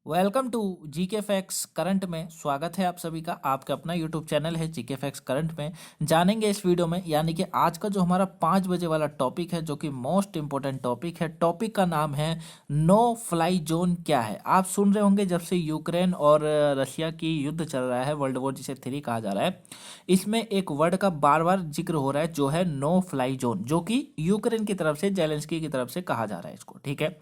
Welcome to GK facts current में स्वागत है आप सभी का। आपका अपना यूट्यूब चैनल है जीके फैक्ट्स करंट में। जानेंगे इस वीडियो में यानी कि आज का जो हमारा 5 बजे वाला टॉपिक है जो कि मोस्ट इंपॉर्टेंट टॉपिक है। टॉपिक का नाम है नो फ्लाई जोन क्या है। आप सुन रहे होंगे जब से यूक्रेन और रशिया की युद्ध चल रहा है, वर्ल्ड वॉर जिसे 3 कहा जा रहा है, इसमें एक वर्ड का बार बार जिक्र हो रहा है जो है नो फ्लाई जोन, जो कि यूक्रेन की तरफ से, जेलेंस्की की तरफ से कहा जा रहा है इसको। ठीक है,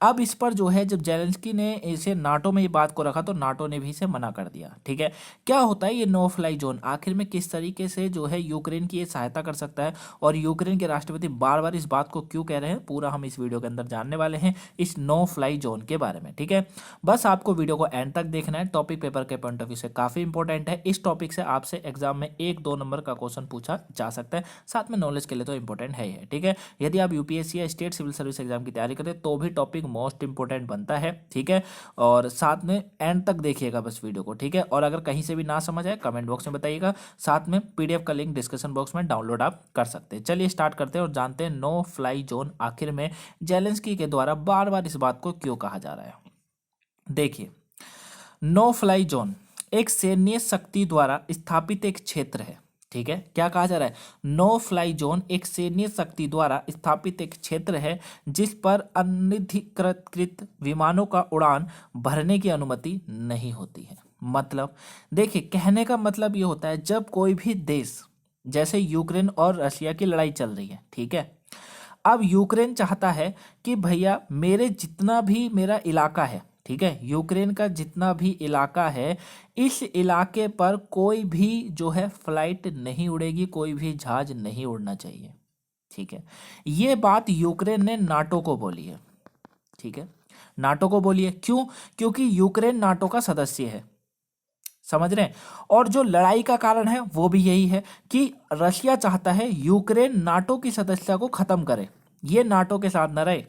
अब इस पर जो है जब जेलेंस्की ने इसे नाटो में ये बात को रखा तो नाटो ने भी इसे मना कर दिया। ठीक है, क्या होता है ये नो फ्लाई जोन, आखिर में किस तरीके से जो है यूक्रेन की ये सहायता कर सकता है और यूक्रेन के राष्ट्रपति बार बार इस बात को क्यों कह रहे हैं, पूरा हम इस वीडियो के अंदर जानने वाले हैं इस नो फ्लाई जोन के बारे में। ठीक है, बस आपको वीडियो को एंड तक देखना है। टॉपिक पेपर के पॉइंट ऑफ व्यू से काफी इंपॉर्टेंट है। इस टॉपिक से आपसे एग्जाम में 1-2 नंबर का क्वेश्चन पूछा जा सकता है, साथ में नॉलेज के लिए तो इंपॉर्टेंट है ही है। ठीक है, यदि आप यूपीएससी या स्टेट सिविल सर्विस एग्जाम की तैयारी करें तो भी टॉपिक मोस्ट इंपॉर्टेंट बनता है। ठीक है, और साथ में एंड तक देखिएगा बस वीडियो को। ठीक है, और अगर कहीं से भी ना समझ आए कमेंट बॉक्स में बताइएगा, साथ में पीडीएफ का लिंक डिस्क्रिप्शन बॉक्स में डाउनलोड आप कर सकते हैं। चलिए स्टार्ट करते हैं और जानते हैं नो फ्लाई जोन आखिर में जेलेंस्की के द्वारा बार बार इस बात को क्यों कहा जा रहा है। देखिए, नो फ्लाई जोन एक सैन्य शक्ति द्वारा स्थापित एक क्षेत्र है। ठीक है, क्या कहा जा रहा है, नो फ्लाई जोन एक सैन्य शक्ति द्वारा स्थापित एक क्षेत्र है जिस पर अनधिकृत विमानों का उड़ान भरने की अनुमति नहीं होती है। मतलब देखिए, कहने का मतलब ये होता है जब कोई भी देश, जैसे यूक्रेन और रशिया की लड़ाई चल रही है, ठीक है, अब यूक्रेन चाहता है कि भैया मेरे जितना भी मेरा इलाका है, ठीक है, यूक्रेन का जितना भी इलाका है, इस इलाके पर कोई भी जो है फ्लाइट नहीं उड़ेगी, कोई भी जहाज नहीं उड़ना चाहिए। ठीक है, ये बात यूक्रेन ने नाटो को बोली है। ठीक है, नाटो को बोली है, क्यों? क्योंकि यूक्रेन नाटो का सदस्य है, समझ रहे हैं। और जो लड़ाई का कारण है वो भी यही है कि रशिया चाहता है यूक्रेन नाटो की सदस्यता को खत्म करे, ये नाटो के साथ न रहे।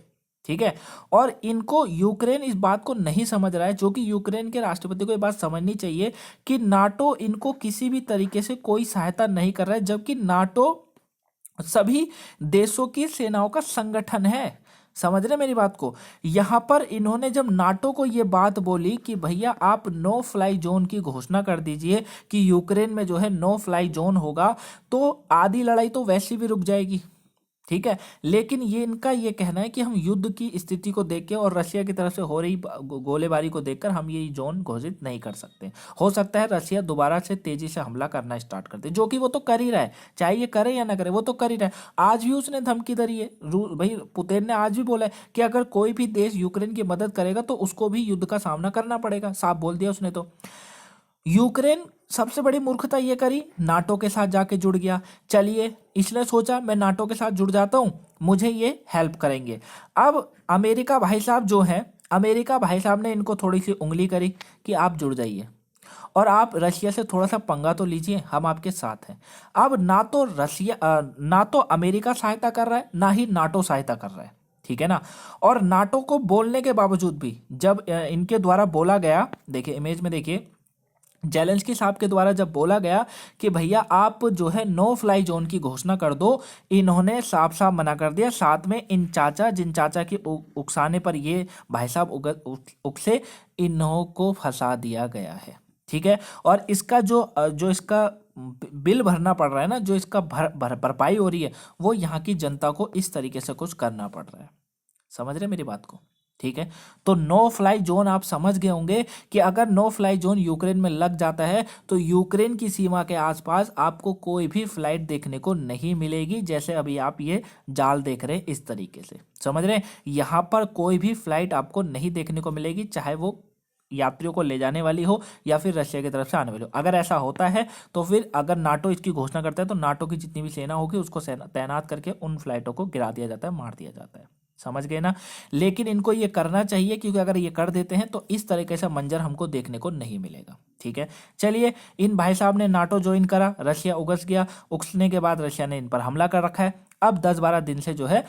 ठीक है, और इनको यूक्रेन इस बात को नहीं समझ रहा है, जो कि यूक्रेन के राष्ट्रपति को ये बात समझनी चाहिए कि नाटो इनको किसी भी तरीके से कोई सहायता नहीं कर रहा है, जबकि नाटो सभी देशों की सेनाओं का संगठन है। समझ रहे मेरी बात को। यहां पर इन्होंने जब नाटो को ये बात बोली कि भैया आप नो फ्लाई जोन की घोषणा कर दीजिए कि यूक्रेन में जो है नो फ्लाई जोन होगा, तो आधी लड़ाई तो वैसे भी रुक जाएगी। ठीक है, लेकिन ये इनका ये कहना है कि हम युद्ध की स्थिति को देख के और रशिया की तरफ से हो रही गोलीबारी को देखकर हम ये जोन घोषित नहीं कर सकते। हो सकता है रशिया दोबारा से तेजी से हमला करना स्टार्ट कर दे, जो कि वो तो कर ही रहा है, चाहे ये करे या ना करे, वो तो कर ही रहा है। आज भी उसने धमकी धरी है, भाई पुतिन ने आज भी बोला है कि अगर कोई भी देश यूक्रेन की मदद करेगा तो उसको भी युद्ध का सामना करना पड़ेगा, साफ बोल दिया उसने। तो यूक्रेन सबसे बड़ी मूर्खता ये करी, नाटो के साथ जाके जुड़ गया। चलिए, इसने सोचा मैं नाटो के साथ जुड़ जाता हूं, मुझे ये हेल्प करेंगे। अब अमेरिका भाई साहब जो हैं, अमेरिका भाई साहब ने इनको थोड़ी सी उंगली करी कि आप जुड़ जाइए और आप रशिया से थोड़ा सा पंगा तो लीजिए, हम आपके साथ हैं। अब ना तो अमेरिका सहायता कर रहा है, ना ही नाटो सहायता कर रहा है। ठीक है ना, और नाटो को बोलने के बावजूद भी जब इनके द्वारा बोला गया, देखिए इमेज में देखिए, जेलेंस्की साहब के द्वारा जब बोला गया कि भैया आप जो है नो फ्लाई जोन की घोषणा कर दो, इन्होंने साफ साफ मना कर दिया। साथ में इन जिन चाचा की उकसाने पर ये भाई साहब उकसे, इन्हों को फंसा दिया गया है। ठीक है, और इसका जो इसका बिल भरना पड़ रहा है ना, जो इसका भरपाई हो रही है, वो यहाँ की जनता को इस तरीके से कुछ करना पड़ रहा है। समझ रहे मेरी बात को। ठीक है, तो नो फ्लाई जोन आप समझ गए होंगे कि अगर नो फ्लाई जोन यूक्रेन में लग जाता है तो यूक्रेन की सीमा के आसपास आपको कोई भी फ्लाइट देखने को नहीं मिलेगी, जैसे अभी आप ये जाल देख रहे हैं इस तरीके से। समझ रहे हैं, यहां पर कोई भी फ्लाइट आपको नहीं देखने को मिलेगी, चाहे वो यात्रियों को ले जाने वाली हो या फिर रशिया की तरफ से आने वाली हो। अगर ऐसा होता है तो फिर अगर नाटो इसकी घोषणा करता है तो नाटो की जितनी भी सेना होगी उसको तैनात करके उन फ्लाइटों को गिरा दिया जाता है, मार दिया जाता है। समझ गए ना। लेकिन इनको ये करना चाहिए, क्योंकि अगर ये कर देते हैं तो इस तरीके से मंजर हमको देखने को नहीं मिलेगा। ठीक है, चलिए, इन भाई साहब ने नाटो ज्वाइन करा, रशिया उगस गया, उगसने के बाद रशिया ने इन पर हमला कर रखा है। अब 10-12 दिन से जो है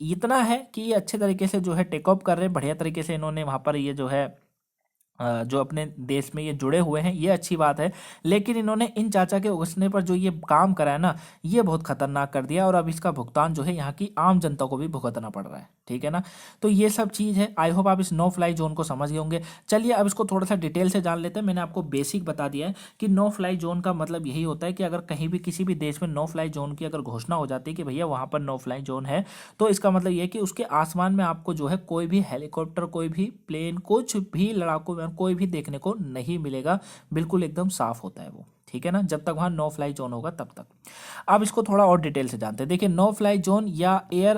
इतना है कि ये अच्छे तरीके से जो है टेक ऑफ कर रहे हैं, बढ़िया तरीके से इन्होंने वहां पर ये जो है जो अपने देश में ये जुड़े हुए हैं, ये अच्छी बात है। लेकिन इन्होंने इन चाचा के उगसने पर जो ये काम करा है ना, ये बहुत खतरनाक कर दिया और अब इसका भुगतान जो है यहाँ की आम जनता को भी भुगतना पड़ रहा है। ठीक है ना। तो ये सब चीज़ है। आई होप आप इस नो फ्लाई जोन को समझ गए होंगे। चलिए अब इसको थोड़ा सा डिटेल से जान लेते हैं। मैंने आपको बेसिक बता दिया है कि नो फ्लाई जोन का मतलब यही होता है कि अगर कहीं भी किसी भी देश में नो फ्लाई जोन की अगर घोषणा हो जाती है कि भैया वहाँ पर नो फ्लाई जोन है, तो इसका मतलब ये है कि उसके आसमान में आपको जो है कोई भी हेलीकॉप्टर, कोई भी प्लेन, कुछ भी लड़ाकू विमान कोई भी देखने को नहीं मिलेगा। बिल्कुल एकदम साफ होता है वो, ठीक है ना, जब तक वहाँ नो फ्लाई जोन होगा तब तक। अब इसको थोड़ा और डिटेल से जानते हैं। देखिए, नो फ्लाई जोन या एयर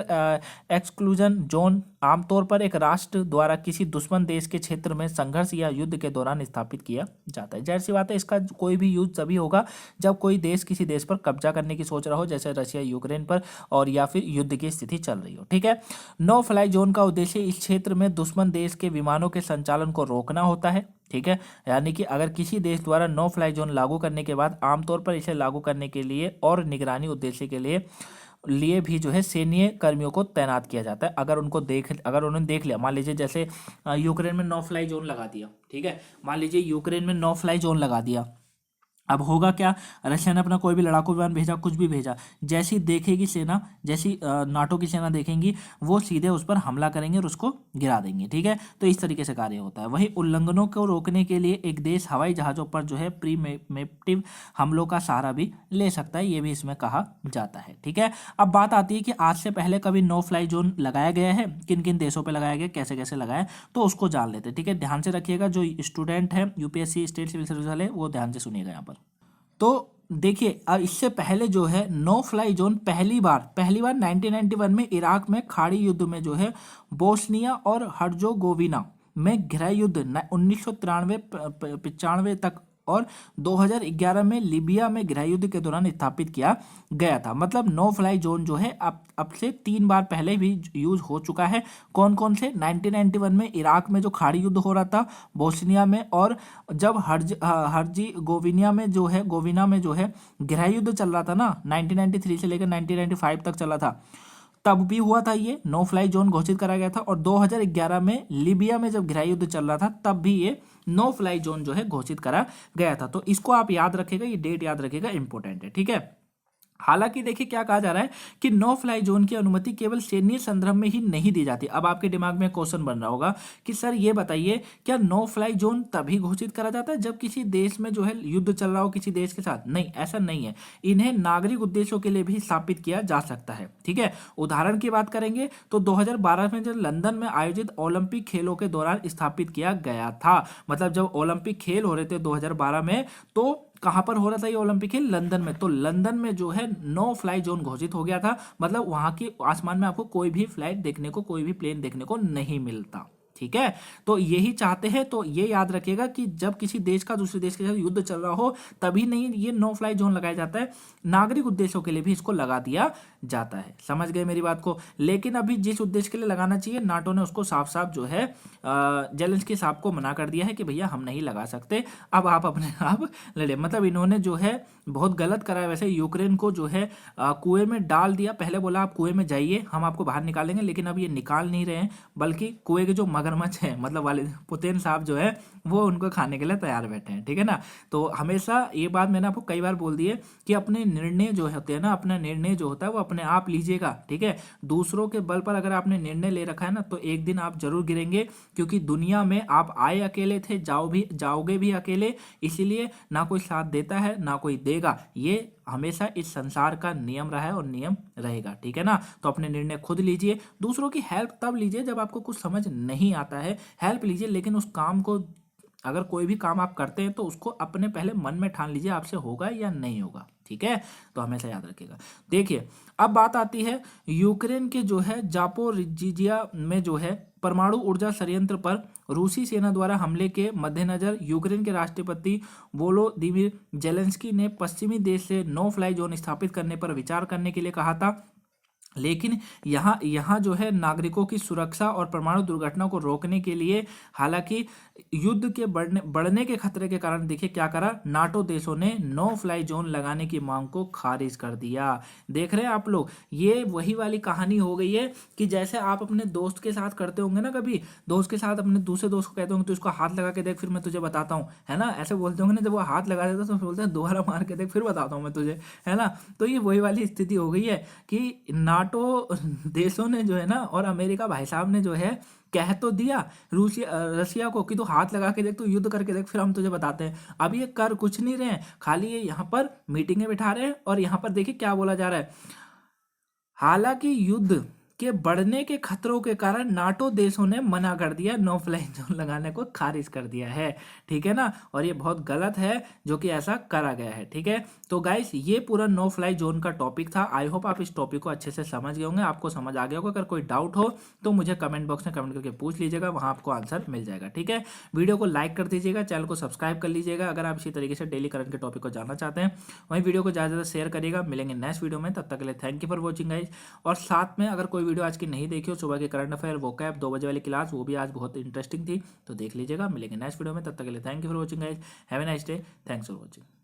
एक्सक्लूजन जोन आमतौर पर एक राष्ट्र द्वारा किसी दुश्मन देश के क्षेत्र में संघर्ष या युद्ध के दौरान स्थापित किया जाता है। जाहिर सी बात है, इसका कोई भी यूज तभी होगा जब कोई देश किसी देश पर कब्जा करने की सोच रहा हो, जैसे रशिया यूक्रेन पर, और या फिर युद्ध की स्थिति चल रही हो, ठीक है। नो फ्लाई जोन का उद्देश्य इस क्षेत्र में दुश्मन देश के विमानों के संचालन को रोकना होता है, ठीक है। यानी कि अगर किसी देश द्वारा नो फ्लाई जोन लागू करने के बाद आमतौर पर इसे लागू करने के लिए और निगरानी उद्देश्य के लिए भी जो है सैन्य कर्मियों को तैनात किया जाता है। अगर उन्होंने देख लिया, मान लीजिए जैसे यूक्रेन में नो फ्लाई जोन लगा दिया, ठीक है, मान लीजिए यूक्रेन में नो फ्लाई जोन लगा दिया, अब होगा क्या, रशिया ने अपना कोई भी लड़ाकू विमान भेजा, कुछ भी भेजा, जैसी देखेगी सेना, जैसी नाटो की सेना देखेंगी, वो सीधे उस पर हमला करेंगे और उसको गिरा देंगे, ठीक है। तो इस तरीके से कार्य होता है। वहीं उल्लंघनों को रोकने के लिए एक देश हवाई जहाज़ों पर जो है प्रीमेप्टिव हमलों का सहारा भी ले सकता है, ये भी इसमें कहा जाता है, ठीक है। अब बात आती है कि आज से पहले कभी नो फ्लाई जोन लगाया गया है, किन किन देशों पर लगाया गया, कैसे कैसे लगाया, तो उसको जान लेते हैं, ठीक है। ध्यान से रखिएगा, जो स्टूडेंट है यूपीएससी स्टेट सिविल सर्विस वाले, वो ध्यान से सुनिएगा यहाँ पर। तो देखिए, अब इससे पहले जो है नो फ्लाई जोन पहली बार 1991 में इराक में खाड़ी युद्ध में जो है बोस्निया और हर्जोगोविना में गृह युद्ध 1993-95 तक और 2011 में लीबिया में गृह युद्ध के दौरान स्थापित किया गया था। मतलब नो फ्लाई जोन जो है अब से 3 बार पहले भी यूज हो चुका है। कौन कौन से, 1991 में इराक में जो खाड़ी युद्ध हो रहा था, बोस्निया में, और जब हर्जी गोविनिया में जो है गृह युद्ध चल रहा था ना, 1993 से लेकर 1995 तक चला था, तब भी हुआ था, ये नो फ्लाई जोन घोषित करा गया था। और 2011 में लीबिया में जब गृह युद्ध चल रहा था, तब भी ये नो फ्लाई जोन जो है घोषित करा गया था। तो इसको आप याद रखिएगा, ये डेट याद रखिएगा, इंपॉर्टेंट है, ठीक है। हालांकि देखिए क्या कहा जा रहा है कि नो फ्लाई जोन की अनुमति केवल सैन्य संदर्भ में ही नहीं दी जाती। अब आपके दिमाग में क्वेश्चन बन रहा होगा कि सर ये बताइए, क्या नो फ्लाई जोन तभी घोषित करा जाता है जब किसी देश में जो है युद्ध चल रहा हो किसी देश के साथ? नहीं, ऐसा नहीं है। इन्हें नागरिक उद्देश्यों के लिए भी स्थापित किया जा सकता है, ठीक है। उदाहरण की बात करेंगे तो 2012 में जब लंदन में आयोजित ओलंपिक खेलों के दौरान स्थापित किया गया था। मतलब जब ओलंपिक खेल हो रहे थे 2012 में, तो कहां पर हो रहा था ये ओलंपिक खेल? लंदन में। तो लंदन में जो है नो फ्लाई जोन घोषित हो गया था। मतलब वहां के आसमान में आपको कोई भी फ्लाइट देखने को, कोई भी प्लेन देखने को नहीं मिलता, ठीक है। तो यही चाहते हैं। तो ये याद रखिएगा कि जब किसी देश का दूसरे देश के साथ युद्ध चल रहा हो, तभी नहीं ये नो फ्लाई जोन लगाया जाता है, नागरिक उद्देश्यों के लिए भी इसको लगा दिया जाता है। समझ गए मेरी बात को? लेकिन अभी जिस उद्देश्य के लिए लगाना चाहिए, नाटो ने उसको साफ साफ जो है जेलेंस्की साहब को मना कर दिया है कि भैया हम नहीं लगा सकते, अब आप अपने आप लड़े। मतलब इन्होंने जो है बहुत गलत करा है। वैसे यूक्रेन को जो है कुएं में डाल दिया। पहले बोला आप कुएं में जाइए, हम आपको बाहर निकालेंगे, लेकिन अब ये निकाल नहीं रहे हैं, बल्कि कुएं के जो मगरमच्छ है, मतलब वाले पुतिन साहब जो है, वो उनको खाने के लिए तैयार बैठे हैं, ठीक है ना। तो हमेशा ये बात मैंने आपको कई बार बोल दी है कि अपने निर्णय जो होते हैं ना, अपना निर्णय जो होता है वो अपने आप लीजिएगा, ठीक है। दूसरों के बल पर अगर आपने निर्णय ले रखा है ना, तो एक दिन आप जरूर गिरेंगे, क्योंकि दुनिया में आप आए अकेले थे, जाओगे भी अकेले। इसीलिए ना कोई साथ देता है ना कोई देगा, ये हमेशा इस संसार का नियम रहा है और नियम रहेगा, ठीक है ना। तो अपने निर्णय खुद लीजिए। दूसरों की हेल्प तब लीजिए जब आपको कुछ समझ नहीं आता है, हेल्प लीजिए, लेकिन उस काम को, अगर कोई भी काम आप करते हैं तो उसको अपने पहले मन में ठान लीजिए आपसे होगा या नहीं होगा, ठीक है। तो हमेशा याद रखिएगा। देखिए, अब बात आती है यूक्रेन के जो है जापोरिजिया में जो है परमाणु ऊर्जा संयंत्र पर रूसी सेना द्वारा हमले के मद्देनजर यूक्रेन के राष्ट्रपति वोलोदिमीर जेलेंस्की ने पश्चिमी देश से नो फ्लाई जोन स्थापित करने पर विचार करने के लिए कहा था। लेकिन यहाँ जो है नागरिकों की सुरक्षा और परमाणु दुर्घटना को रोकने के लिए, हालांकि युद्ध के बढ़ने के खतरे के कारण, देखिए क्या करा, नाटो देशों ने नो फ्लाई जोन लगाने की मांग को खारिज कर दिया। देख रहे हैं आप लोग, ये वही वाली कहानी हो गई है कि जैसे आप अपने दोस्त के साथ करते होंगे ना, कभी दोस्त के साथ अपने दूसरे दोस्त को कहते होंगे तो इसको हाथ लगा के देख, फिर मैं तुझे बताता हूँ, है ना, ऐसे बोलते होंगे ना। जब वो हाथ लगा देता तो बोलते हैं दोबारा मार के देख, फिर बताता हूँ मैं तुझे, है ना। तो ये वही वाली स्थिति हो गई है कि नाटो देशों ने जो है ना और अमेरिका भाई साहब ने जो है कह तो दिया रसिया को कि तू हाथ लगा के देख, तू युद्ध करके देख, फिर हम तुझे बताते हैं। अब ये कर कुछ नहीं रहे हैं, खाली ये यहाँ पर मीटिंगें बिठा रहे हैं। और यहाँ पर देखिए क्या बोला जा रहा है, हालांकि युद्ध के बढ़ने के खतरों के कारण नाटो देशों ने मना कर दिया, नो फ्लाई जोन लगाने को खारिज कर दिया है। ठीक है ना, और ये बहुत गलत है जो कि ऐसा करा गया है। ठीक है, तो गाइस ये पूरा नो फ्लाई जोन का टॉपिक था। आई होप आप इस टॉपिक को अच्छे से समझ गए होंगे, आपको समझ आ गया होगा। अगर कोई डाउट हो तो मुझे कमेंट बॉक्स में कमेंट करके पूछ लीजिएगा, वहां आपको आंसर मिल जाएगा। ठीक है, वीडियो को लाइक कर दीजिएगा, चैनल को सब्सक्राइब कर लीजिएगा अगर आप इसी तरीके से डेली करंट के टॉपिक को जानना चाहते हैं। वहीं वीडियो को ज़्यादा से ज़्यादा शेयर करिएगा। मिलेंगे नेक्स्ट वीडियो में, तब तक के लिए thank you for watching guys. और साथ में अगर कोई वीडियो आज की नहीं देखी हो, सुबह के करंट अफेयर वो कैप 2 बजे वाली क्लास, वो भी आज बहुत इंटरेस्टिंग थी, तो देख लीजिएगा। मिलेंगे नेक्स्ट वीडियो में, तब तक के लिए thank you for watching guys. Have a nice day, thanks for watching.